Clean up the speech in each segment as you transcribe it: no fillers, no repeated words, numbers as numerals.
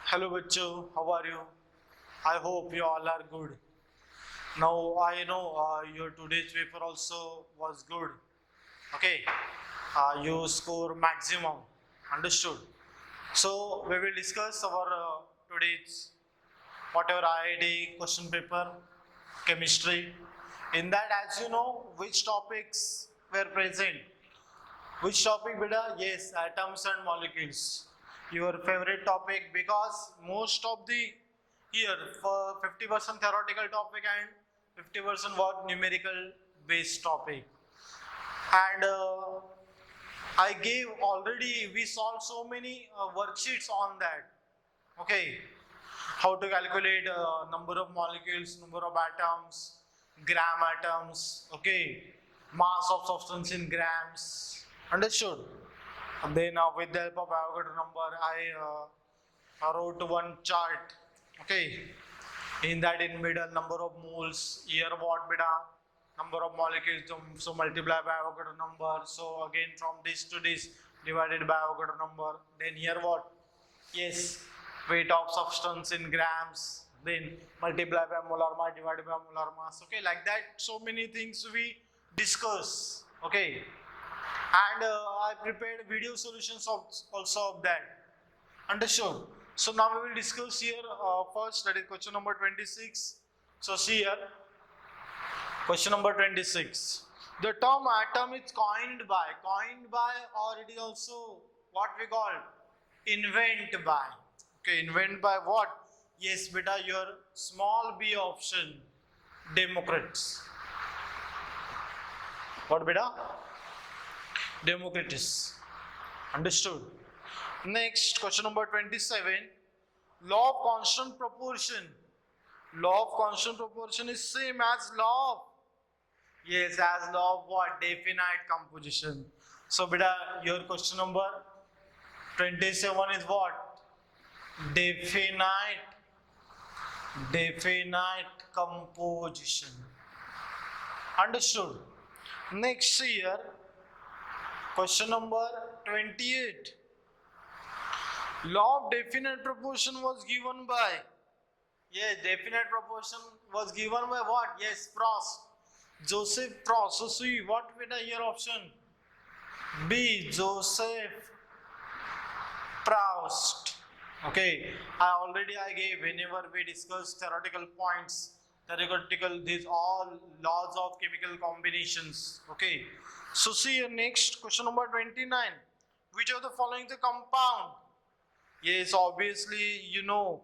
Hello, Bacho. How are you? I hope you all are good. Now, I know your today's paper also was good. Okay. You score maximum. Understood. So, we will discuss our today's whatever IIT question paper, chemistry. In that, as you know, which topics were present? Which topic, beta? Yes, atoms and molecules. Your favorite topic because most of the here for 50% theoretical topic and 50% what numerical based topic. And I gave already, we solved so many worksheets on that. Okay, how to calculate number of molecules, number of atoms, gram atoms, okay, mass of substance in grams. Understood? And then with the help of Avogadro number, I wrote one chart. Okay, in that in middle number of moles, here what beta, number of molecules, so multiply by Avogadro number. So again from this to this divided by Avogadro number. Then here what? Yes, weight of substance in grams, then multiply by molar mass divided by molar mass. Okay, like that, so many things we discuss. Okay, and I prepared video solutions of also of that. Understood? So now we will discuss here first, that is question number 26. So see here, question number 26. The term atom is coined by, or it is also what we call invent by. Okay, invent by what? Yes, beta, your small b option, Democritus. What beta? Democritus. Understood? Next, question number 27. Law of constant proportion. Law of constant proportion is same as law of, yes, as law of what? Definite composition. So beta, your question number 27 is what? Definite composition. Understood? Next here, question number 28. Law of definite proportion was given by, yes, definite proportion was given by what? Yes, Proust. Joseph Proust. So see, what beta here option? B. Joseph Proust. Okay, I gave whenever we discuss theoretical points, theoretical, these all laws of chemical combinations. Okay, so see here next question number 29. Which of the following the compound? Yes, obviously you know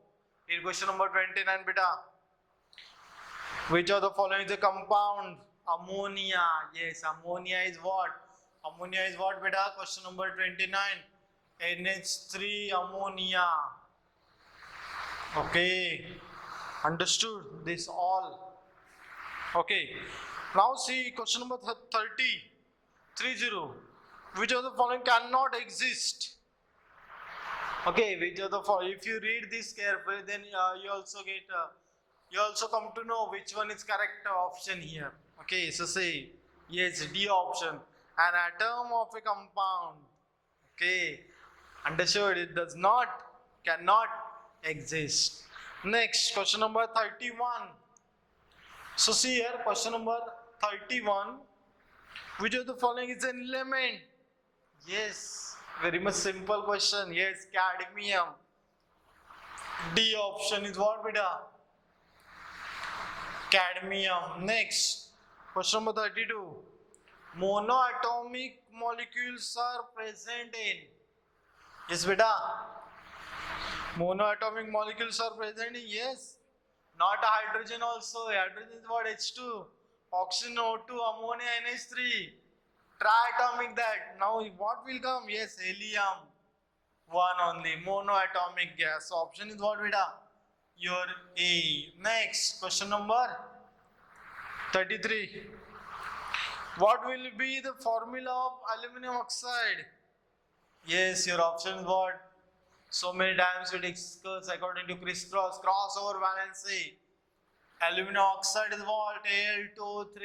in question number 29 beta. Which of the following is the compound? Ammonia. Yes, ammonia is what? Ammonia is what beta? Question number 29. NH3 ammonia. Okay, understood this all. Okay, now see question number 30. 30. Which of the following cannot exist? Okay, which of the following? If you read this carefully, then you also come to know which one is correct option here. Okay, so say yes, D option. An atom of a compound. Okay, understood, it does not, cannot exist. Next, question number 31. So see here, question number 31. Which of the following is an element? Yes, very much simple question. Yes, cadmium. D option is what beta? Cadmium. Next, question number 32. Monoatomic molecules are present in, yes beta, monoatomic molecules are present in, yes, not hydrogen also. Hydrogen is what? H2, oxygen O2, ammonia NH3, triatomic that. Now what will come? Yes, helium, one only, monoatomic gas. So option is what beta? Your A. Next, question number 33. What will be the formula of aluminum oxide? Yes, your option is what? So many times we discuss according to crossover valency. Aluminum oxide is what? Al2O3.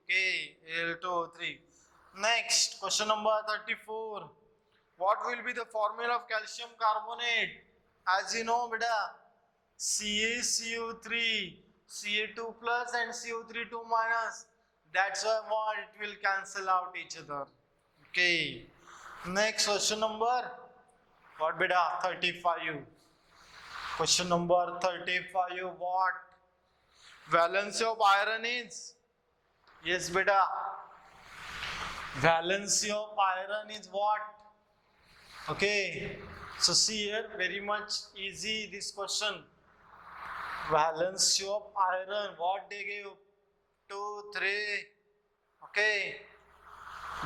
Okay, Al2O3. Next, question number 34. What will be the formula of calcium carbonate? As you know, beta, CaCO3, Ca2 plus and CO3 2 minus. That's why what it will cancel out each other. Okay. Next question number what beta 35. Question number 35. What valency of iron is? Yes, beta. Valency of iron is what? Okay. So see here, very much easy this question. Valency of iron, what they give? 2, 3. Okay.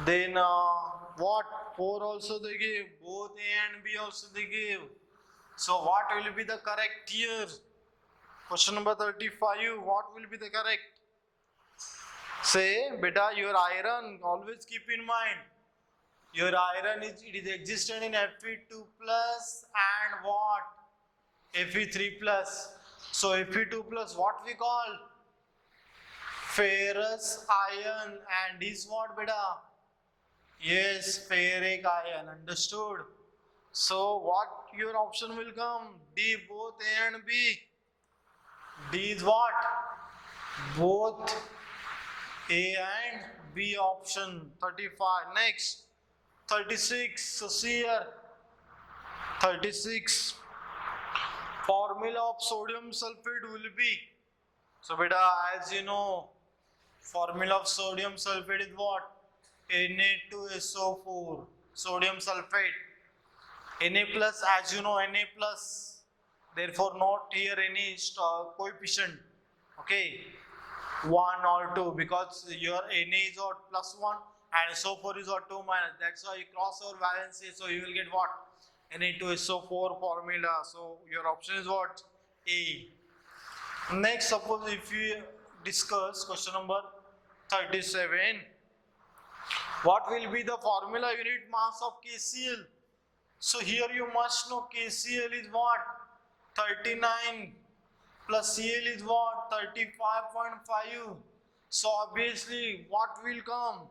Then what? 4 also they give. Both A and B also they give. So what will be the correct here? Question number 35. What will be the correct? Say, beta, your iron, always keep in mind. Your iron is existent in Fe2 plus and what? Fe3 plus. So Fe2 plus what we call? Ferrous iron, and is what beta? Yes, ferric iron. Understood? So what your option will come? D, both A and B. D is what? Both A and B option. 35. Next 36. So see here 36. Formula of sodium sulfate will be. So beta, as you know, formula of sodium sulfate is what? Na2SO4. Sodium sulfate. Na plus, as you know, Na plus. Therefore, not here any coefficient. Okay. 1 or 2 because your Na is what? Plus 1 and SO4 is what? 2 minus. That's why you cross over valency. So you will get what? Na2SO4 formula. So your option is what? A. Next, suppose if we discuss question number 37. What will be the formula unit mass of KCl? So here you must know KCl is what? 39 plus Cl is what? 35.5. So obviously what will come?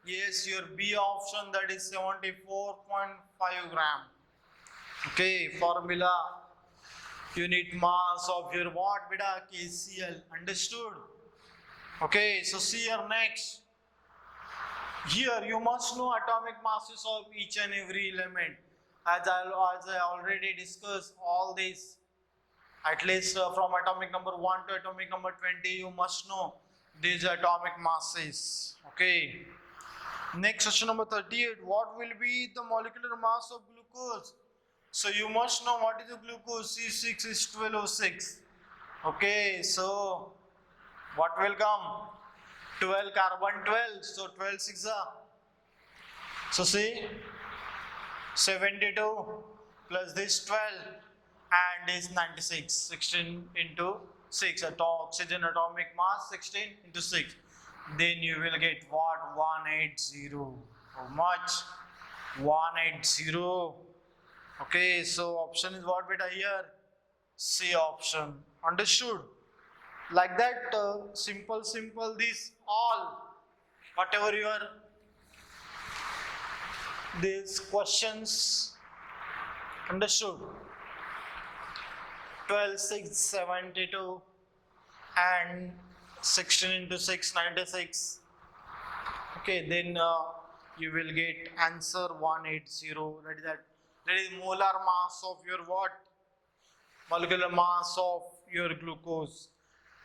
Yes, your B option, that is 74.5 gram. Okay, formula unit mass of your what beta? KCl. Understood? Okay, so see here next. Here you must know atomic masses of each and every element. As I already discussed all this, at least from atomic number 1 to atomic number 20, you must know these atomic masses. Okay. Next question number 38. What will be the molecular mass of glucose? So you must know what is the glucose. C6H12O6. Okay, so what will come? 12 carbon 12. So 12 6 are. So see 72 plus this 12 and is 96. 16 into 6. Oxygen atomic mass 16 into 6. Then you will get what? 180. How much? 180. Okay, so option is what beta here? C option. Understood? Like that, simple, this all, whatever your these questions. Understood? 12, 6, 72 and 16 into 6, 96. Okay, then you will get answer 180. That is molar mass of your what? Molecular mass of your glucose.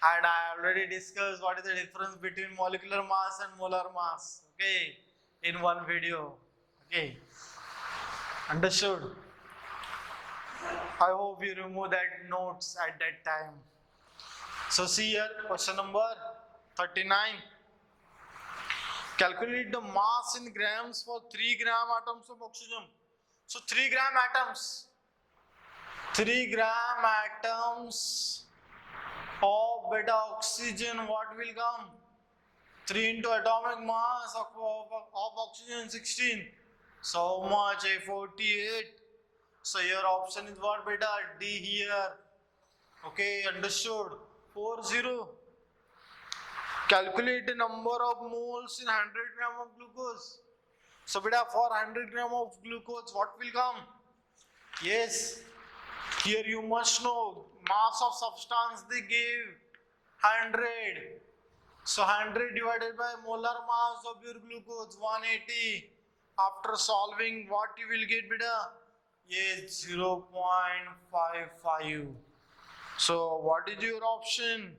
And I already discussed what is the difference between molecular mass and molar mass. Okay, in one video. Okay, understood? I hope you remove that notes at that time. So see here, question number 39. Calculate the mass in grams for 3 gram atoms of oxygen. So 3 gram atoms. 3 gram atoms of beta oxygen, what will come? 3 into atomic mass of oxygen 16. So much? A 48. So your option is what beta? D here. Okay, understood? 40. Calculate the number of moles in 100 gram of glucose. So beta, for 100 gram of glucose, what will come? Yes, Here you must know mass of substance they give 100. So 100 divided by molar mass of your glucose 180. After solving, what you will get, beta? Yes, 0.55. So what is your option?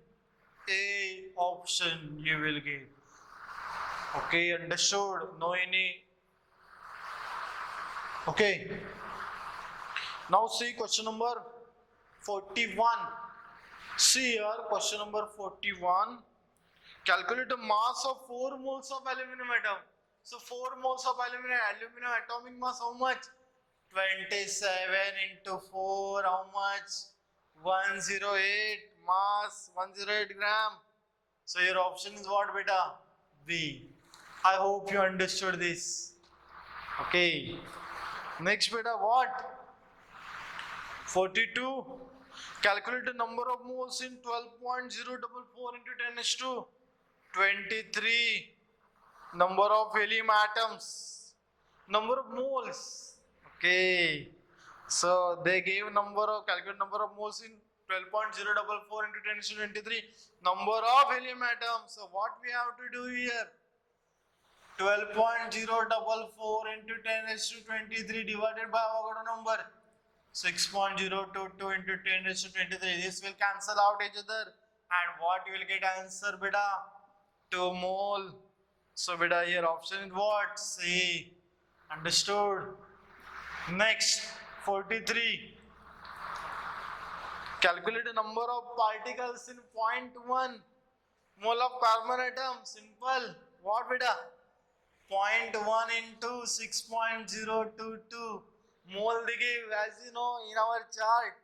A option you will get. Okay, understood? No any. Okay. Now see question number 41. See here, question number 41. Calculate the mass of 4 moles of aluminum atom. So 4 moles of aluminum atomic mass how much? 27 into 4 how much? 108 mass, 108 gram. So your option is what, beta? B. I hope you understood this. Okay. Next, beta, what? 42. Calculate the number of moles in 12.044 into 10 is to 23. Number of helium atoms. Number of moles. Okay. So they gave calculate number of moles in 12.044 into 10 is to 23. Number of helium atoms. So what we have to do here? 12.044 into 10 is to 23 divided by Avogadro number. 6.022 into 10 raised to 23. This will cancel out each other. And what you will get answer, beta? 2 mole. So, beta, here option is what? C. Understood? Next, 43. Calculate the number of particles in 0.1 mole of carbon atom. Simple. What, beta? 0.1 into 6.022. Mole they give, as you know, in our chart.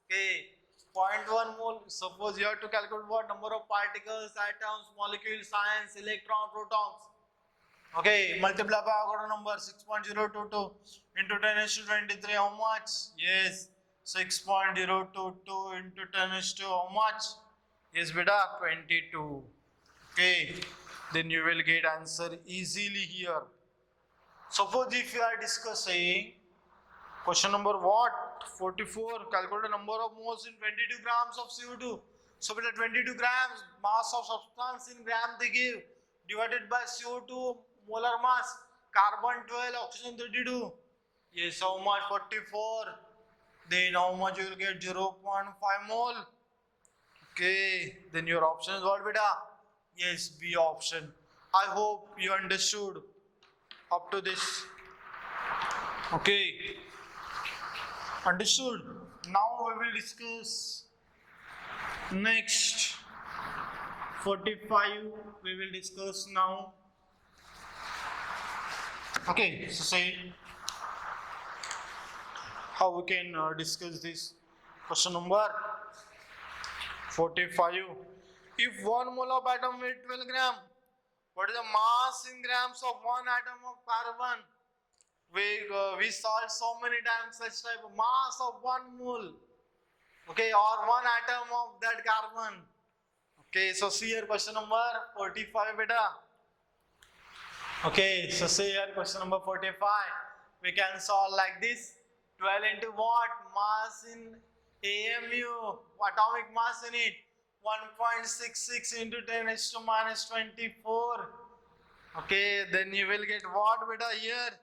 Okay, 0.1 mole. Suppose you have to calculate what number of particles, atoms, molecules, ions, electron, protons. Okay, multiply by Avogadro number 6.022 into 10 is to 23. How much? Yes, 6.022 into 10 is to how much? Yes, beta, 22. Okay, then you will get answer easily here. Suppose if you are discussing question number what? 44. Calculate the number of moles in 22 grams of CO2. So, beta 22 grams mass of substance in gram they give divided by CO2 molar mass. Carbon 12, oxygen 32. Yes, how much? 44. Then how much you will get? 0.5 mole. Okay. Then your option is what, beta? Yes, B option. I hope you understood up to this. Okay. Understood. Now we will discuss next 45. We will discuss now. Okay, so say how we can discuss this question number 45. If 1 mole of atom weighs 12 gram, what is the mass in grams of 1 atom of carbon? We solved so many times such type of mass of 1 mole, okay, or 1 atom of that carbon. Okay, so see here question number 45, beta. Okay, so see here question number 45. We can solve like this. 12 into what? Mass in AMU, atomic mass in it. 1.66 into 10 is to minus 24. Okay, then you will get what, beta, here?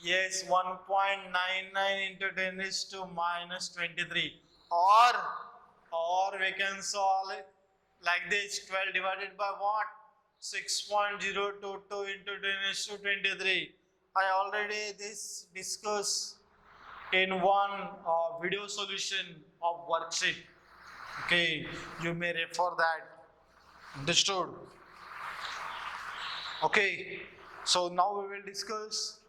Yes, 1.99 into 10 is to minus 23. Or we can solve it like this. 12 divided by what? 6.022 into 10 is to 23. I already discussed in one video solution of worksheet. Okay, you may refer that. Understood? Okay, so now we will discuss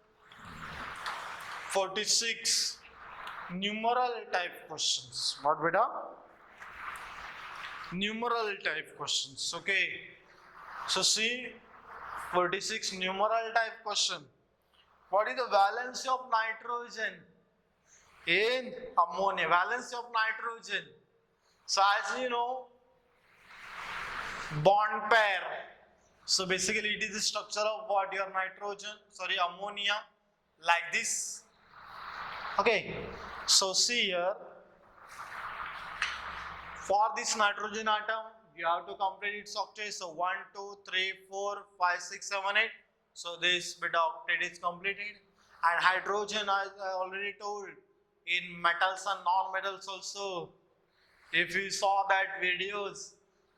46 numeral type questions. What, beta? Numeral type questions. Okay, so see 46 numeral type question. What is the valency of nitrogen in ammonia? Valency of nitrogen. So as you know, bond pair. So basically it is the structure of what? Your ammonia, like this. Okay, So see here, for this nitrogen atom, you have to complete its octet. So 1, 2, 3, 4, 5, 6, 7, 8. So this bit of octet is completed. And hydrogen, as I already told, in metals and non-metals also. If you saw that videos,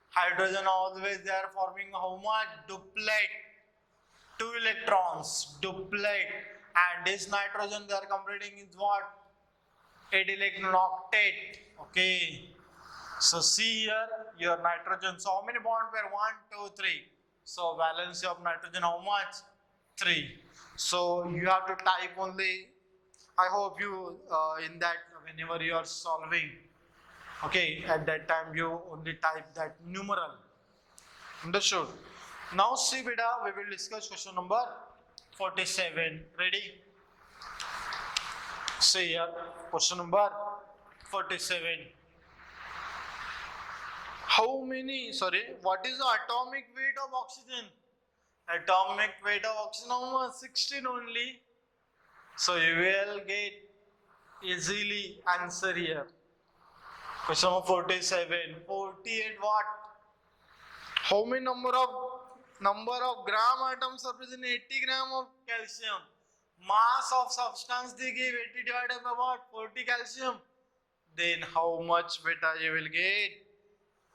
hydrogen always they are forming how much? Duplet. 2 electrons, duplet. And this nitrogen they are completing is what? 8 electron octet. Okay. So see here your nitrogen. So how many bond pair? 1, 2, 3. So valency of nitrogen how much? 3. So you have to type only. I hope you in that whenever you are solving. Okay, at that time you only type that numeral. Understood? Now see beta, we will discuss question number 47. Ready? See here, question number 47. What is the atomic weight of oxygen? Atomic weight of oxygen is 16 only. So you will get easily answer here. Question number 47. 48 what? How many number of gram atoms are present? 80 gram of calcium. Mass of substance they give 80 divided by what? 40 calcium. Then how much beta you will get?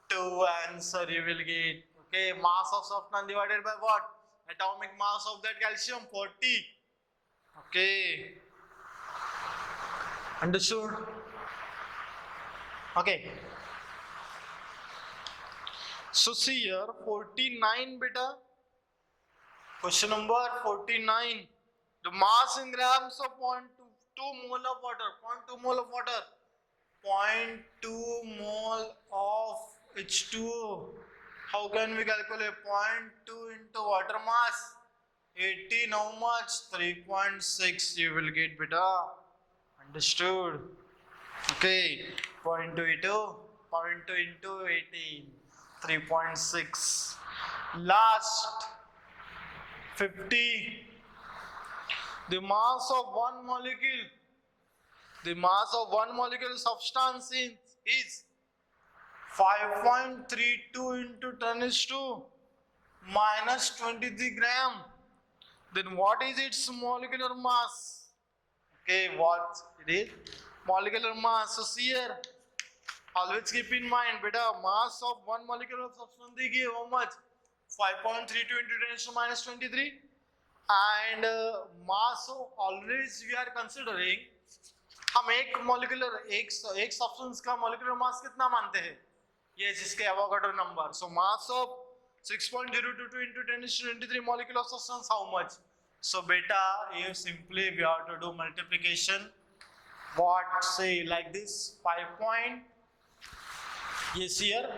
2 answer you will get. Okay, mass of substance divided by what? Atomic mass of that calcium 40. Okay. Understood? Okay. So see here 49 beta. Question number 49. The mass in grams of 0.2 mole of water. 0.2 mole of water. 0.2 mole of H2O. How can we calculate 0.2 into water mass? 18 how much? 3.6 you will get beta. Understood? Okay. 0.2 into 18. 3.6. Last 50. The mass of one molecule. The mass of one molecule substance is 5.32 into 10 is to minus 23 gram. Then what is its molecular mass? Okay, what it is? Molecular mass. So see here, always keep in mind, beta, mass of one molecule of substance they give how much? 5.32 into 10 is to minus 23. And mass of always we are considering, हम एक molecular एक substance का molecular mass कितना मानते हैं? ये जिसके Avogadro number. So mass of 6.022 into 10 is to 23 molecule of substance how much? So beta, you simply we have to do multiplication. What say like this? 5. Yes here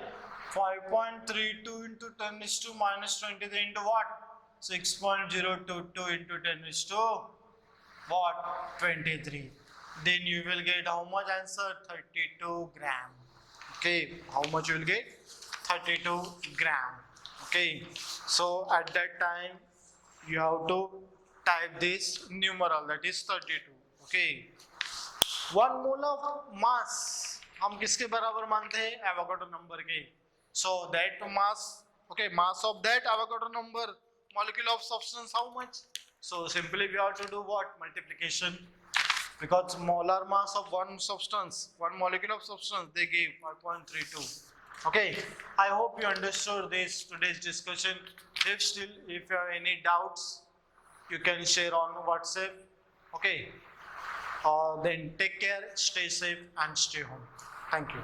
5.32 into 10 is to minus 23 into what? 6.022 into 10 is to what? 23. Then you will get how much answer? 32 gram. Okay, how much you will get? 32 gram. Okay, so at that time you have to type this numeral, that is 32. Okay, 1 mole of mass हम किसके बराबर मानते हैं? Avogadro number के. So that mass, okay, mass of that Avogadro number molecule of substance how much? So simply we have to do what? Multiplication. Because molar mass of one substance, one molecule of substance, they give 5.32. Okay, I hope you understood this today's discussion. If you have any doubts, you can share on WhatsApp. Okay, then take care, stay safe and stay home. Thank you.